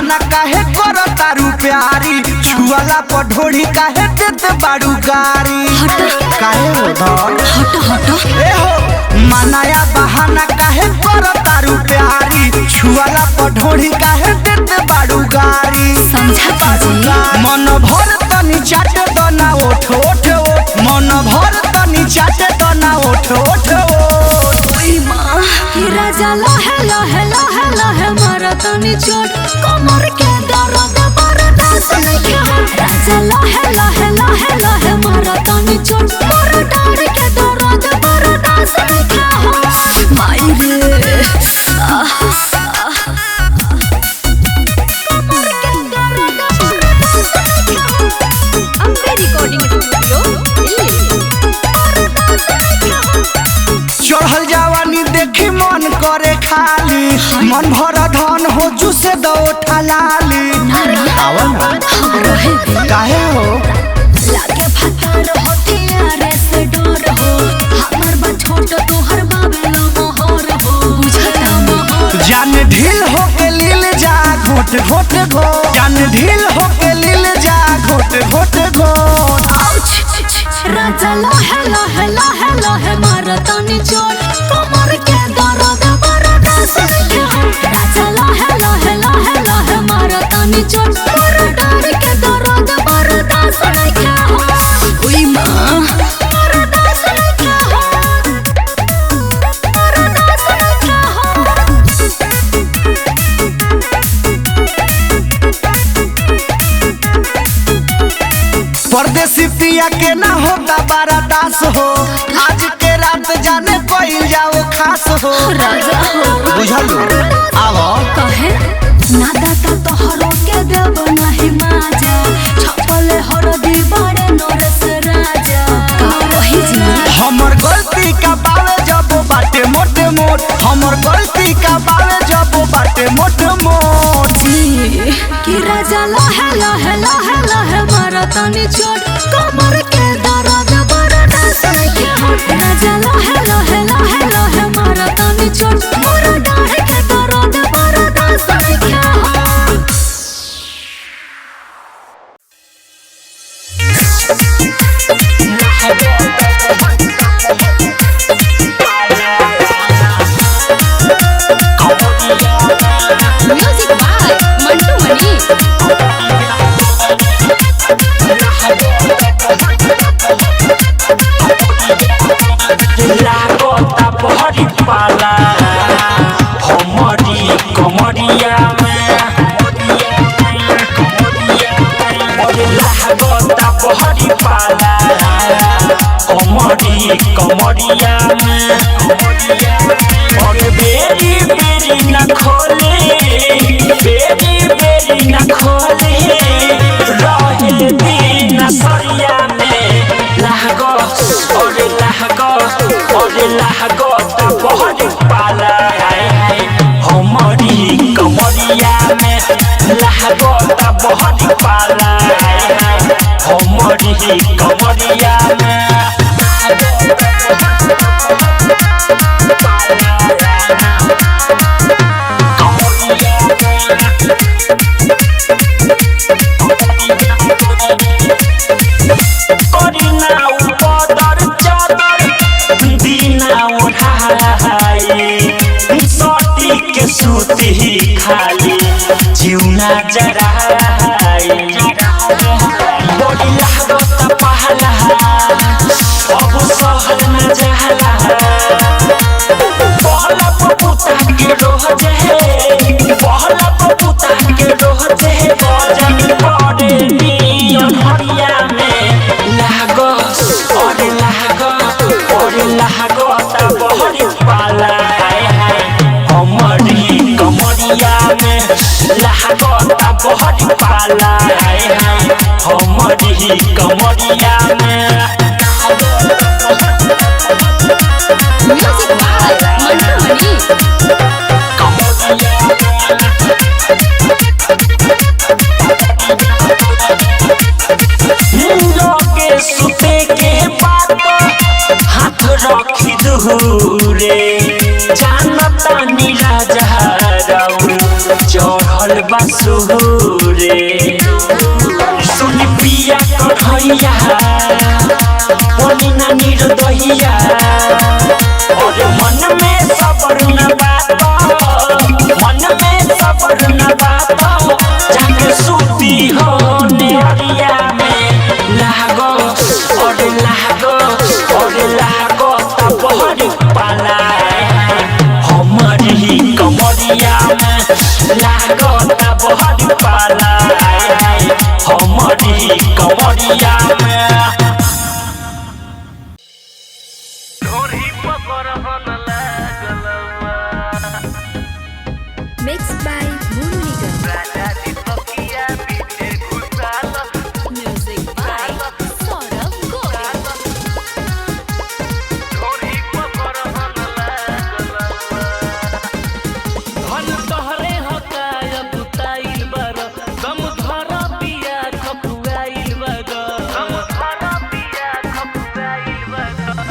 बहाना काहे करो तारू प्यारी छुआला पर ढोड़ी काहे देत बारू गारी काहे हो हट हट ए हो मनाया बहाना काहे करो तारू प्यारी छुआला पर ढोड़ी काहे देत बारू गारी समझा मन भर तनी चाटे दना ओठ ओठ मन भर तनी चाटे दना ओठ ओठ राजा लहे लहे लहे लहे मारा तनी चोट कमर के दर्द बर्दाश्त नहीं हो राजा लहे लहे लहे लहे मारा तनी चोट मोर डार के दर्द बर्दाश्त नहीं हो माई रे कमर के दर्द बर्दाश्त नहीं हो अपने रिकॉर्डिंग स्टूडियो चढ़ल जवानी देखी मन करे खाली मन भर धन हो जुसे दो ठलाली काहे हो लागे फतार होती यारे से डर हो हमर बा छोट तोहर बाबेलो मोहर हो बुझता मोहर जान ढील हो के लील जा घोट घोट घो जान ढील हो के लील जा घोट घोट घो राजा लहे लहे लहे लहे मारा तनी चोट कमर के दर्द बर्दाश्त नहीं हो राजा लहे लहे लहे लहे मारा तनी चोट मोर डार के दर्द बर्दाश्त नहीं हो ओई मां बर्दाश्त नहीं हो बर्दाश्त नहीं परदेसी पिया के ना होता बारा दास हो आज के रात जाने कोई जाओ खास हो राजा हो बुझल आवो कहे ना दाता तोहरो के देव नहीं माजा छपले हरदी बड़े नरस राजा वही जी हमर गलती का बावे जब बाटे मोटे मोट हमर गलती का बावे जब बाटे मोटे मोट जी कि राजा लहे लहे लहे लहे मारा तनी चोट कमर के दर्द बर्दाश्त नहीं हो राजा लहे लहे लहे लहे मारा तनी चोट मोर डाढ़ के दर्द बर्दाश्त नहीं हो म्यूजिक बाय मंटू मनी लागता बहरी पाला हमरी कमरिया में लागता बहरी पाला हमरी कमरिया में और बेरी बेरी न खोले बेरी बेरी न खोले रहे दिन सरिया में लागो और लागो ता बहुत पाला हमरी कमरिया में लागो ता बहुत पाला हमरी कमरिया में सूती खाली जीवना जराई बड़ी लागत पहला अब सहल न जहला पहला पपुता के रोह जहे पहला पपुता के रोह जहे बजन पड़े नियन हरिया में लागत और लागत बहरी पाला हमरी कमरिया में लागता बहुत पाला हमरी कमरिया में म्यूजिक बाय मंटू मनी लोगे सुते के बात हाथ रखी दूरे जानता नीला जहराऊ चढ़ चढ़ल बा सुहुरे सुन पिया कन्हैया बोली ना निर्दहिया और मन में सबर न बात मन में सबर न बात जाके सूती हो नेरिया में लागो तबहर पाला हमारी कमरिया में लागो तबहर पाला हमारी कमरिया में Mixed by Moon Nigam. Music by Saurabh Govind. धन तोहरे हकाय बुताइल बर गम धर पिया खपुआइल बर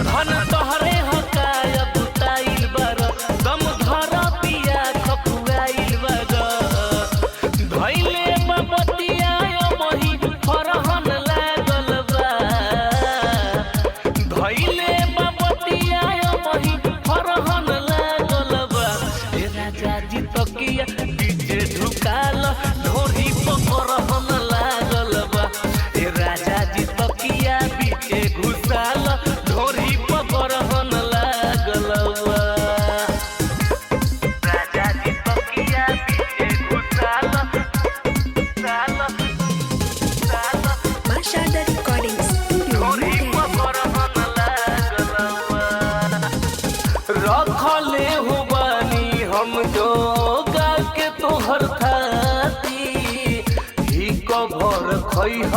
धन तोहरे हकाय बुताइल बर गम धर पिया खपुआइल बर धइले बबतिया मही फरहन लागल बा धइले बबतिया मही फरहन लागल बा ए राजा जी तकिया पीछे झुकाल ढोरी पकड़हन लागल बा ए राजा जी तकिया पीछे घुसाल ढोरी पकड़हन लागल बा राजा जी तकिया पीछे घुसाल Mashada Recording Studio. ढोरी पकड़हन लागल बा रखले हो बानी हम जोगा के तोहर थाती ही कभर खैह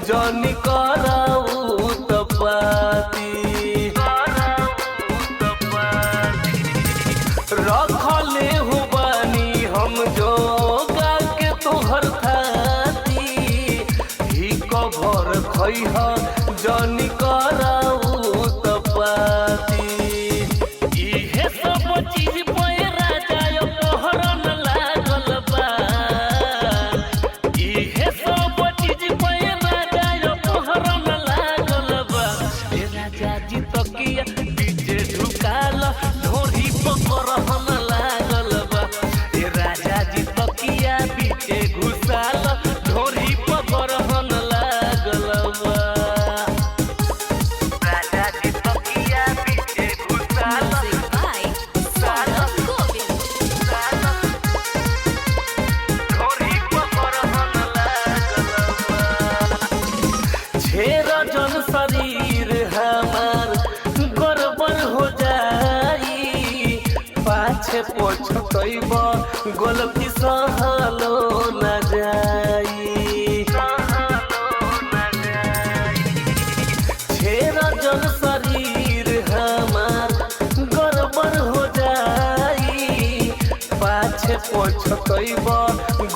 जनी कराऊ तपाती रखले हो बानी हम जोगा के तोहर थाती ही कभर खैह जनी कराऊ तपाती इहे सब चीज पे राजा अपहरण लागल बा इहे सब चीज पे राजा अपहरण लागल बा ए राजा जी तकिया पीछे झुकाल ढोरी पकड़हन लागल बा ए राजा जी तकिया पीछे घुसाल ढोरी पकड़हन लागल बा राजा जी तकिया पीछे घुसाल Music by Saurabh Govind. छेर जन शरीर हमार गड़बड़ हो जाई पाछे पछतैब गलती सहलो न जाई छेर जन शरीर हमार गड़बड़ हो जाई पाछे पछतैब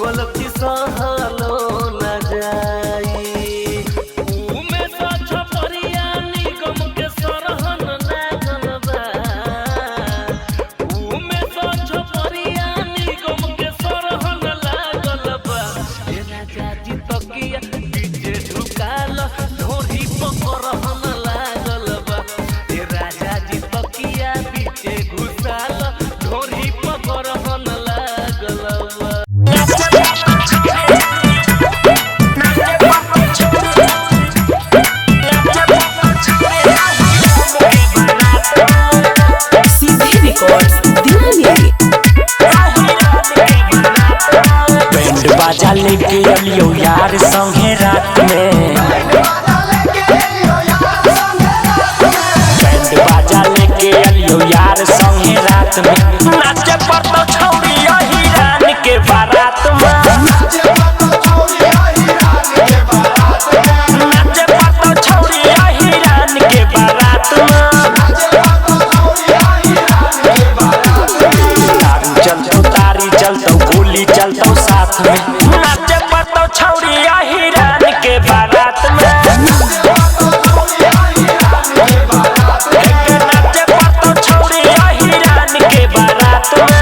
गलती सहलो न जाई उमे सच परिया निगम के सरहन लागल बा उमे सच परिया निगम के सरहन लागल बा ए राजा जी तकिया पीछे झुकाल ढोरी पकड़हन लागल बा ए राजा जी तकिया पीछे घुसाल ढोरी पकड़हन लागल बा बैंड बाजा लेके अलियो यार संगे रात में बैंड बाजा लेके अलियो यार संगे रात में नाचे पर तो छौरी यही रान के बारात में नाचे पर तो छौरी यही रान के बारात में दारू चलतो तारी चलतो गोली चलतो साथ में नाचे पर तो छौरी यही रान के बारात में नाचे पर तो छौरी यही रान के बारात में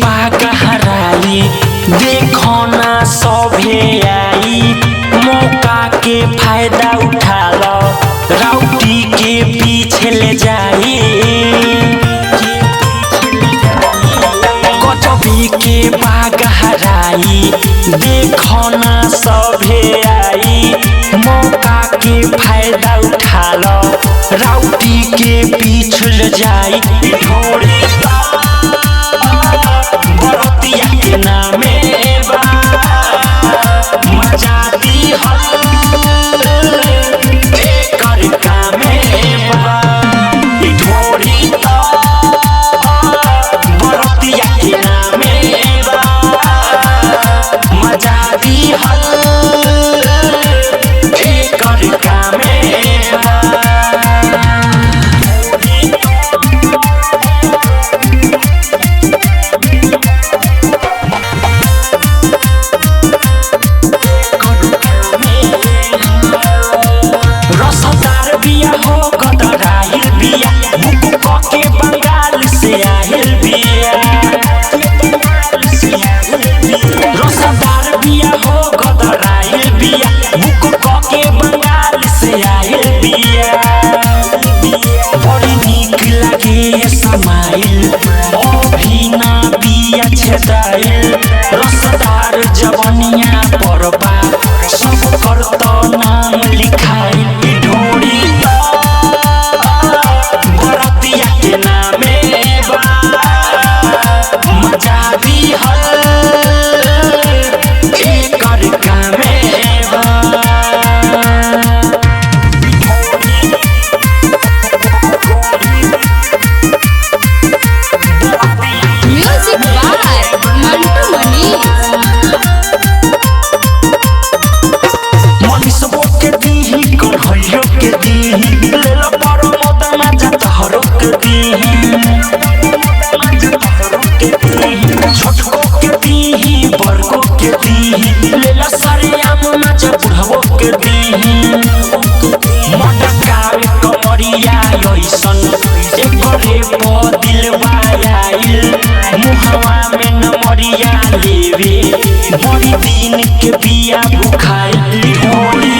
बागहराई देखो ना सभे आई मौका के फायदा उठा लो राउटी के पीछे ले जाई गजबी के बागहराई देखो ना सभे आई मौका के फायदा उठा लो राउटी के पीछे ले जाई ढोड़ी बरतिया के नामे बा मजा दी एकर कामे बा ढोड़ी बरतिया के नामे बा मजा दी एकर कामे बा रसदार बिया हो कतराइल बिया बुक के बंगाल से आइल बिया रसदार बिया हो कतराइल बिया बुक के बंगाल से आइल बिया बड़ी नीक लगे समाइल अभी ना बिया छेदाइल रसदार जवनिया परबा सब करतो नाम लिखाई ढोड़ी बरतिया के नामे बा मजा दी एकर कामे बा म्यूजिक बाय मंटू मनी मनीषबो के दीही कन्हैयो के दीही लेल पर मोदमा जतहरो के दीही छोटको के दीही बड़को के दीही लेल सरियाम मज बुढ़बो के दीही मटकावे कमरिया ऐसन एकरे प दिलवा आइल मुहवा में नमरिया लेवे बड़ी दिन के बिया भुखाइल ढोली